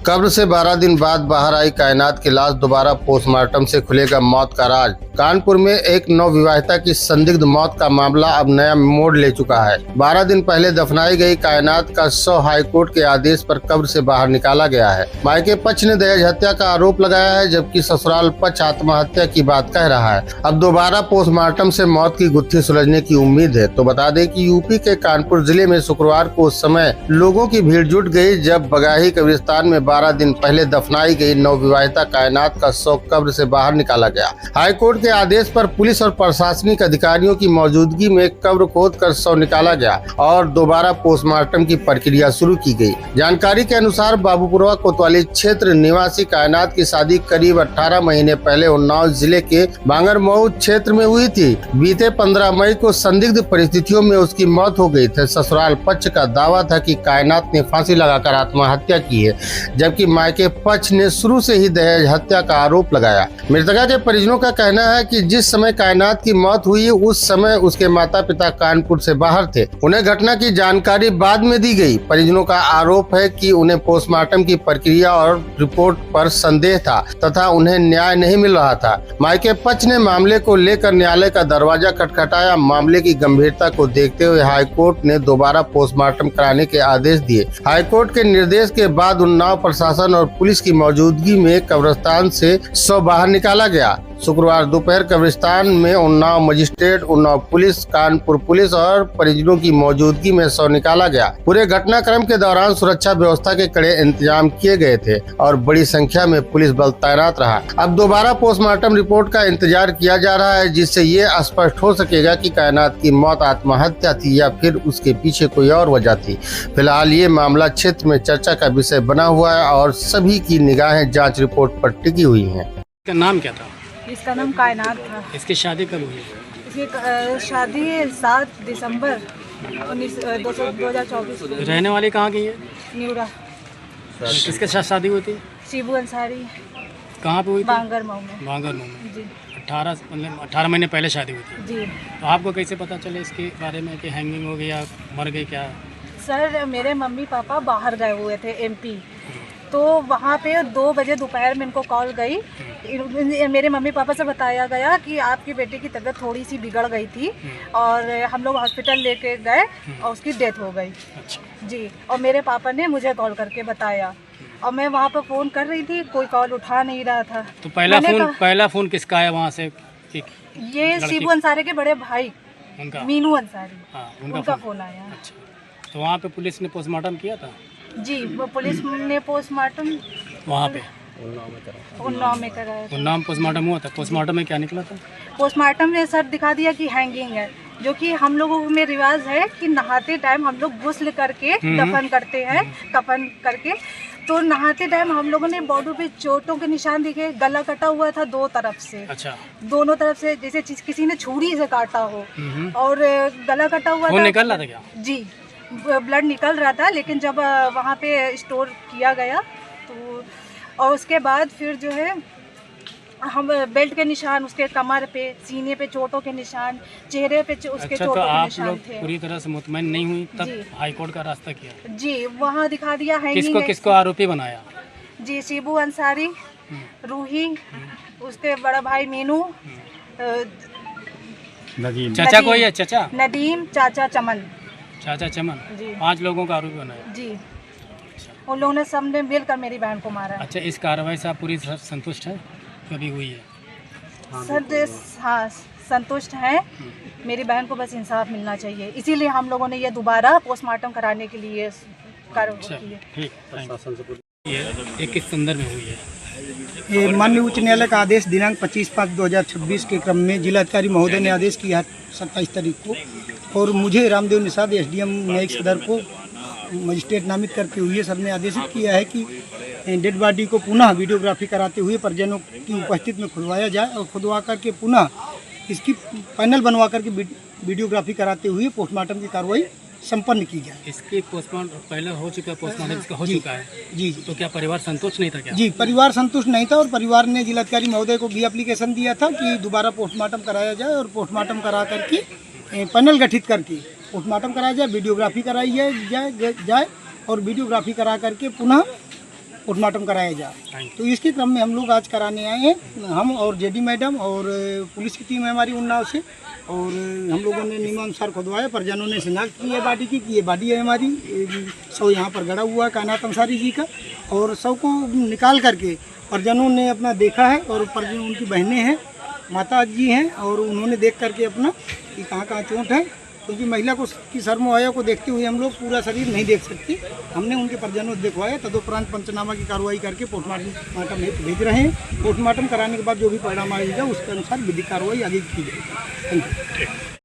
कब्र से 12 दिन बाद बाहर आई कायनात की लाश, दोबारा पोस्टमार्टम से खुलेगा मौत का राज। कानपुर में एक नवविवाहिता की संदिग्ध मौत का मामला अब नया मोड़ ले चुका है। 12 दिन पहले दफनाई गई कायनात का शव हाईकोर्ट के आदेश पर कब्र से बाहर निकाला गया है। मायके पक्ष ने दहेज हत्या का आरोप लगाया है, जबकि ससुराल पक्ष आत्महत्या की बात कह रहा है। अब दोबारा पोस्टमार्टम से मौत की गुत्थी सुलझने की उम्मीद है। तो बता दें कि यूपी के कानपुर जिले में शुक्रवार को उस समय लोगों की भीड़ जुट गई जब बगाही कब्रिस्तान में 12 दिन पहले दफनाई गई नवविवाहिता कायनात का शव कब्र से बाहर निकाला गया। हाईकोर्ट के आदेश पर पुलिस और प्रशासनिक अधिकारियों की मौजूदगी में कब्र खोदकर शव निकाला गया और दोबारा पोस्टमार्टम की प्रक्रिया शुरू की गई। जानकारी के अनुसार बाबूपुरवा कोतवाली क्षेत्र निवासी कायनात की शादी करीब 18 महीने पहले उन्नाव जिले के बांगरमऊ क्षेत्र में हुई थी। बीते 15 मई को संदिग्ध परिस्थितियों में उसकी मौत हो गई थी। ससुराल पक्ष का दावा था कि कायनात ने फांसी लगाकर आत्महत्या की है, जबकि मायके पक्ष ने शुरू से ही दहेज हत्या का आरोप लगाया। मृतका के परिजनों का कहना है कि जिस समय कायनात की मौत हुई उस समय उसके माता पिता कानपुर से बाहर थे। उन्हें घटना की जानकारी बाद में दी गई। परिजनों का आरोप है कि उन्हें पोस्टमार्टम की प्रक्रिया और रिपोर्ट पर संदेह था तथा उन्हें न्याय नहीं मिल रहा था। मायके पक्ष ने मामले को लेकर न्यायालय का दरवाजा खटखटाया। मामले की गंभीरता को देखते हुए हाईकोर्ट ने दोबारा पोस्टमार्टम कराने के आदेश दिए। हाईकोर्ट के निर्देश के बाद उन्नाव प्रशासन और पुलिस की मौजूदगी में कब्रिस्तान से शव बाहर निकाला गया। शुक्रवार दोपहर कब्रिस्तान में Unnao magistrate, Unnao police, Kanpur police और परिजनों की मौजूदगी में शव निकाला गया। पूरे घटनाक्रम के दौरान सुरक्षा व्यवस्था के कड़े इंतजाम किए गए थे और बड़ी संख्या में पुलिस बल तैनात रहा। अब दोबारा पोस्टमार्टम रिपोर्ट का इंतजार किया जा रहा है, जिससे ये स्पष्ट हो सकेगा कि कायनात की मौत आत्महत्या थी या फिर उसके पीछे कोई और वजह थी। फिलहाल ये मामला क्षेत्र में चर्चा का विषय बना हुआ है और सभी की निगाहें जाँच रिपोर्ट पर टिकी हुई है। इसका नाम क्या था? इसका नाम कायनात था। इसकी शादी कब हुई? इसकी शादी 7 दिसंबर 2024। रहने वाली कहाँ की है? न्यूरा। किसके साथ शादी हुई थी? शिबू अंसारी। कहाँ पे हुई थी? बांगरमऊ में। बांगरमऊ में। जी। 18 महीने पहले शादी हुई थी। जी। तो आपको कैसे पता चले इसके बारे में कि हैंगिंग हो गई या मर गई क्या? सर, मेरे मम्मी पापा बाहर गए हुए थे एमपी, तो वहाँ पे 2 बजे दोपहर में इनको कॉल गई। मेरे मम्मी पापा से बताया गया कि आपकी बेटी की तबीयत थोड़ी सी बिगड़ गई थी और हम लोग हॉस्पिटल लेके गए और उसकी डेथ हो गई। अच्छा। जी। और मेरे पापा ने मुझे कॉल करके बताया और मैं वहाँ पर फ़ोन कर रही थी, कोई कॉल उठा नहीं रहा था। तो पहला फ़ोन किसका है वहाँ से? ये शिबू अंसारी के बड़े भाई उनका, मीनू अंसारी। हाँ, उनका फ़ोन आया। अच्छा। तो वहाँ पे पुलिस ने पोस्टमार्टम किया था? जी, वो पुलिस ने पोस्टमार्टम वहाँ पे उन्नाव में कराया। उन्नाव पोस्टमार्टम हुआ था। पोस्टमार्टम में क्या निकला था? पोस्टमार्टम में सर दिखा दिया कि हैंगिंग है, जो कि हम लोगों में रिवाज है कि नहाते टाइम हम लोग गुस्ल करके दफन करते हैं, कफन करके। तो नहाते टाइम हम लोगों ने बॉडी पे चोटों के निशान दिखे। गला कटा हुआ था 2 तरफ से। अच्छा। दोनों तरफ से जैसे किसी ने छुरी से काटा हो। और गला कटा हुआ था। निकल रहा था क्या? जी, ब्लड निकल रहा था, लेकिन जब वहाँ पे स्टोर किया गया तो और उसके बाद फिर जो है हम बेल्ट के निशान, उसके कमर पे, सीने पे चोटों के निशान, चेहरे पे उसके अच्छा, चोटों तो के आप निशान लोग थे। पूरी तरह से मुतमईन नहीं हुई तब हाईकोर्ट का रास्ता किया? जी, वहाँ दिखा दिया हैंगिंग है। किसको आरोपी बनाया? जी, शिबू अंसारी, रूही, उसके बड़ा भाई मीनू, चाचा कोई है? चाचा नदीम, चाचा चमन। चाचा चमन। जी। 5 लोगों का आरोपी बनाया। जी। उन लोगों ने सबने मिलकर मेरी बहन को मारा। अच्छा, इस कार्रवाई से आप पूरी संतुष्ट हैं? कभी हुई है? सर, हाँ, संतुष्ट हैं। मेरी बहन को बस इंसाफ मिलना चाहिए, इसीलिए हम लोगों ने ये दोबारा पोस्टमार्टम कराने के लिए कार्रवाई की है। ठीक। ये किस संदर्भ में हुई है? ये माननीय उच्च न्यायालय का आदेश दिनांक 25/5/2026 के क्रम में जिलाधिकारी महोदय ने आदेश किया 27 तारीख को, और मुझे रामदेव निषाद एसडीएम न्यायिक सदर को मजिस्ट्रेट नामित करते हुए सर ने आदेशित किया है कि डेड बॉडी को पुनः वीडियोग्राफी कराते हुए परिजनों की उपस्थिति में खुदवाया जाए और खुदवा करके पुनः इसकी पैनल बनवा करके वीडियोग्राफी कराते हुए पोस्टमार्टम की कार्रवाई संपन्न की जाए। इसकी पोस्टमार्टम पहले हो चुका है, पोस्टमार्टम इसका हो चुका है। जी। तो क्या परिवार संतुष्ट नहीं था क्या? जी, परिवार संतुष्ट नहीं था और परिवार ने जिलाधिकारी महोदय को भी एप्लीकेशन दिया था कि दोबारा पोस्टमार्टम कराया जाए और पोस्टमार्टम करा करके पैनल गठित करके पोस्टमार्टम कराया जाए, वीडियोग्राफी कराई जाए और वीडियोग्राफी करा करके पुनः पोस्टमार्टम कराया जाए। थैंक तो इसके क्रम में हम लोग आज कराने आए हैं, हम और जेडी मैडम और पुलिस की टीम है हमारी उन्नाव से, और हम लोगों ने नियमानुसार खुदवाया। परिजनों ने शिनाख्त की है बॉडी की कि ये बॉडी है हमारी, शव यहाँ पर गड़ा हुआ है कायनात अंसारी जी का, और शव को निकाल करके परिजनों ने अपना देखा है, और परिजन उनकी बहनें हैं, माता जी हैं, और उन्होंने देख करके अपना कि कहाँ कहाँ चोट है, क्योंकि महिला को की शर्मोहाया को देखते हुए हम लोग पूरा शरीर नहीं देख सकते। हमने उनके परिजनों को दिखवाया, तदुपरांत पंचनामा की कार्रवाई करके पोस्टमार्टम हेतु भेज रहे हैं। पोस्टमार्टम कराने के बाद जो भी परिणाम आएगा उसके अनुसार विधिक कार्रवाई आगे की जाएगी। Thank you.